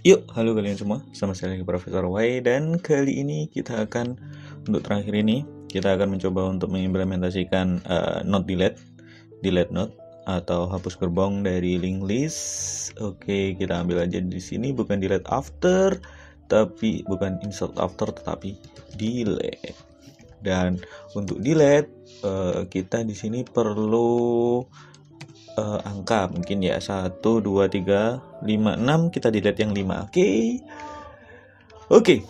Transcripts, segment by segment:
Yuk, halo kalian semua. Sama saya lagi Profesor Y, dan kali ini kita akan untuk terakhir ini kita akan mencoba untuk mengimplementasikan not delete not atau hapus gerbong dari linked list. Oke, kita ambil aja di sini bukan delete after, tapi bukan insert after, tetapi delete. Dan untuk delete kita di sini perlu angka mungkin ya 1, 2, 3, 5, 6. Kita delete yang 5. Oke.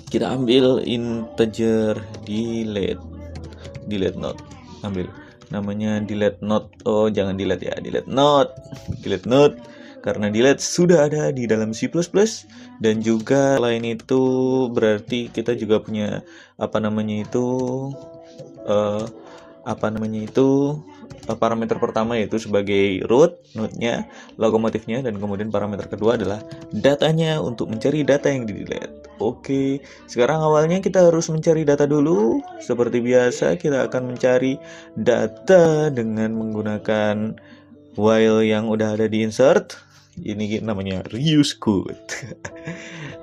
Kita ambil integer delete not. Ambil namanya delete not. Oh, jangan delete ya, delete not. Karena delete sudah ada di dalam C++, dan juga selain itu berarti kita juga punya parameter pertama yaitu sebagai root, node-nya, lokomotifnya, dan kemudian parameter kedua adalah datanya untuk mencari data yang di-delete. Oke, sekarang awalnya kita harus mencari data dulu. Seperti biasa kita akan mencari data dengan menggunakan while yang udah ada di insert. Ini namanya reuse code.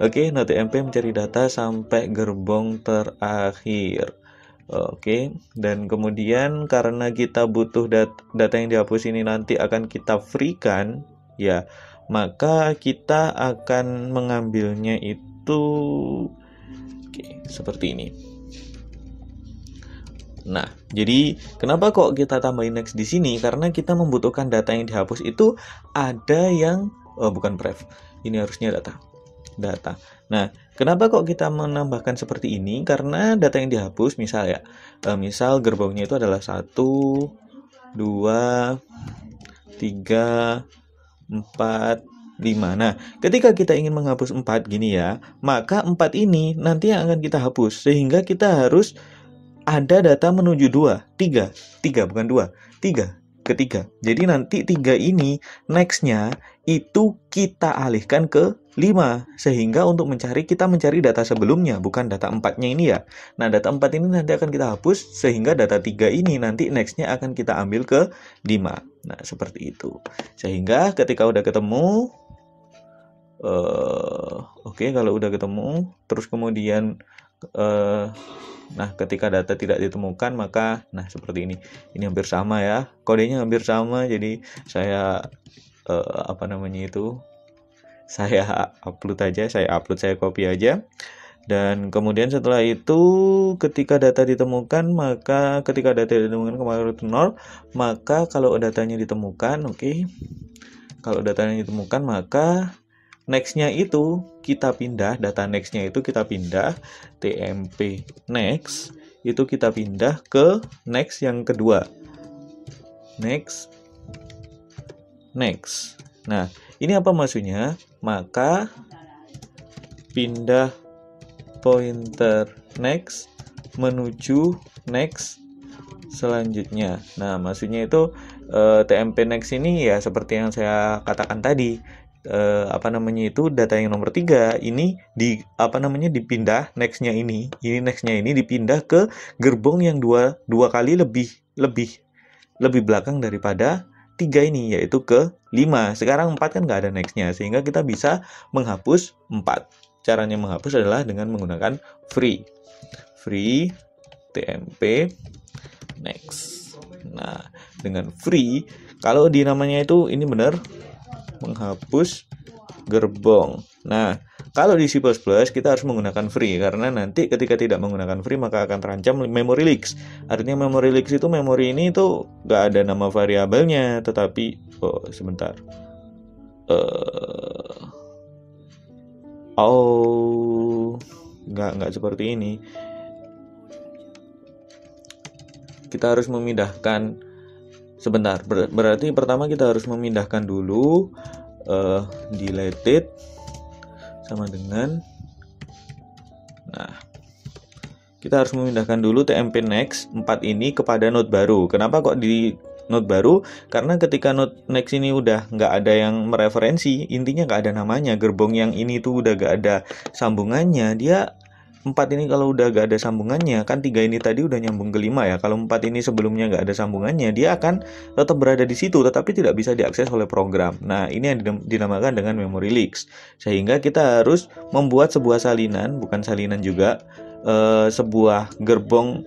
Oke, node.mp mencari data sampai gerbong terakhir. Oke, dan kemudian karena kita butuh data yang dihapus ini nanti akan kita free-kan, ya, maka kita akan mengambilnya itu seperti ini. Nah, jadi kenapa kok kita tambahin next di sini? Karena kita membutuhkan data yang dihapus itu ada yang bukan pref. Ini harusnya data. Nah, kenapa kok kita menambahkan seperti ini? Karena data yang dihapus misal gerbongnya itu adalah 1, 2, 3, 4, 5. Nah, ketika kita ingin menghapus 4 gini ya, maka 4 ini nanti yang akan kita hapus, sehingga kita harus ada data menuju 3 bukan 2, 3 ketiga. Jadi nanti 3 ini nextnya itu kita alihkan ke 5, sehingga untuk kita mencari data sebelumnya, bukan data 4-nya ini ya. Nah, data 4 ini nanti akan kita hapus, sehingga data 3 ini nanti nextnya akan kita ambil ke 5. Nah, seperti itu. Sehingga ketika udah ketemu, kalau udah ketemu, terus kemudian nah, ketika data tidak ditemukan, maka seperti ini. Ini hampir sama ya. Kodenya hampir sama. Jadi saya saya saya copy aja. Dan kemudian setelah itu ketika data ditemukan, maka kemarin itu 0, maka kalau datanya ditemukan, kalau datanya ditemukan, maka next-nya itu kita pindah, data next-nya itu kita pindah, tmp next itu kita pindah ke next yang kedua. Next. Nah, ini apa maksudnya? Maka pindah pointer next menuju next selanjutnya. Nah, maksudnya itu tmp next ini ya seperti yang saya katakan tadi. Data yang nomor 3 ini dipindah nextnya ini dipindah ke gerbong yang dua kali lebih belakang daripada 3 ini, yaitu ke 5. Sekarang 4 kan nggak ada nextnya, sehingga kita bisa menghapus 4. Caranya menghapus adalah dengan menggunakan free tmp next. Nah, dengan free, kalau di namanya itu ini benar menghapus gerbong. Nah, kalau di C++ kita harus menggunakan free, karena nanti ketika tidak menggunakan free maka akan terancam memory leaks. Artinya memory leaks itu memori ini itu nggak ada nama variabelnya, tetapi nggak seperti ini. Kita harus memindahkan. Berarti pertama kita harus memindahkan dulu deleted sama dengan, kita harus memindahkan dulu tmp next 4 ini kepada node baru. Kenapa kok di node baru? Karena ketika node next ini udah nggak ada yang mereferensi, intinya nggak ada namanya, gerbong yang ini tuh udah nggak ada sambungannya, dia 4 ini kalau udah gak ada sambungannya, kan 3 ini tadi udah nyambung ke 5 ya. Kalau 4 ini sebelumnya gak ada sambungannya, dia akan tetap berada di situ, tetapi tidak bisa diakses oleh program. Nah, ini yang dinamakan dengan memory leaks. Sehingga kita harus membuat sebuah salinan, bukan salinan juga, sebuah gerbong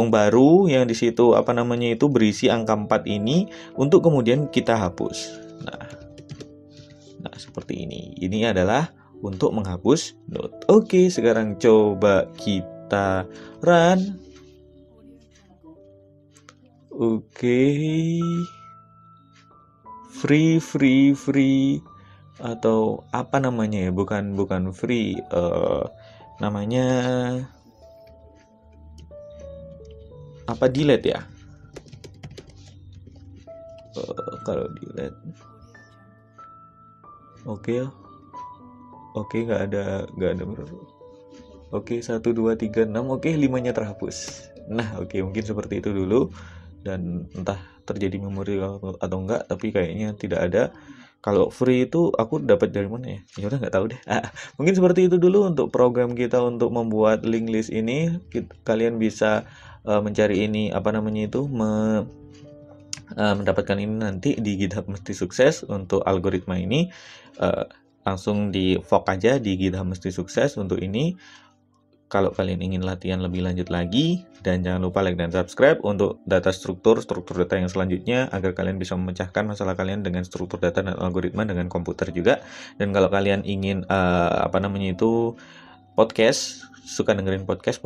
baru yang di situ itu berisi angka 4 ini untuk kemudian kita hapus. Nah, seperti ini. Ini adalah untuk menghapus node. Oke, sekarang coba kita run. Oke. Free atau apa namanya ya? Bukan free. Namanya apa, delete ya? Kalau delete. Oke, nggak ada. Oke, 1, 2, 3, 6. Oke, 5-nya terhapus. Nah, oke, mungkin seperti itu dulu. Dan entah terjadi memori atau enggak, tapi kayaknya tidak ada. Kalau free itu aku dapat dari mana ya? Ya udah, nggak tahu deh. Mungkin seperti itu dulu untuk program kita untuk membuat link list ini. Kalian bisa mencari ini mendapatkan ini nanti di GitHub Mesti Sukses untuk algoritma ini. Langsung di fork aja di GitHub Mesti Sukses untuk ini. Kalau kalian ingin latihan lebih lanjut lagi, dan jangan lupa like dan subscribe untuk data struktur data yang selanjutnya, agar kalian bisa memecahkan masalah kalian dengan struktur data dan algoritma dengan komputer juga. Dan kalau kalian ingin podcast, suka dengerin podcast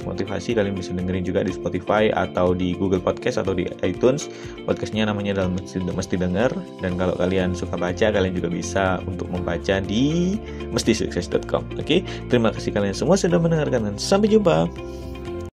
motivasi, kalian bisa dengerin juga di Spotify atau di Google Podcast atau di iTunes. Podcastnya namanya adalah Mesti Denger. Dan kalau kalian suka baca, kalian juga bisa untuk membaca di mestisukses.com. Oke, terima kasih kalian semua sudah mendengarkan dan sampai jumpa.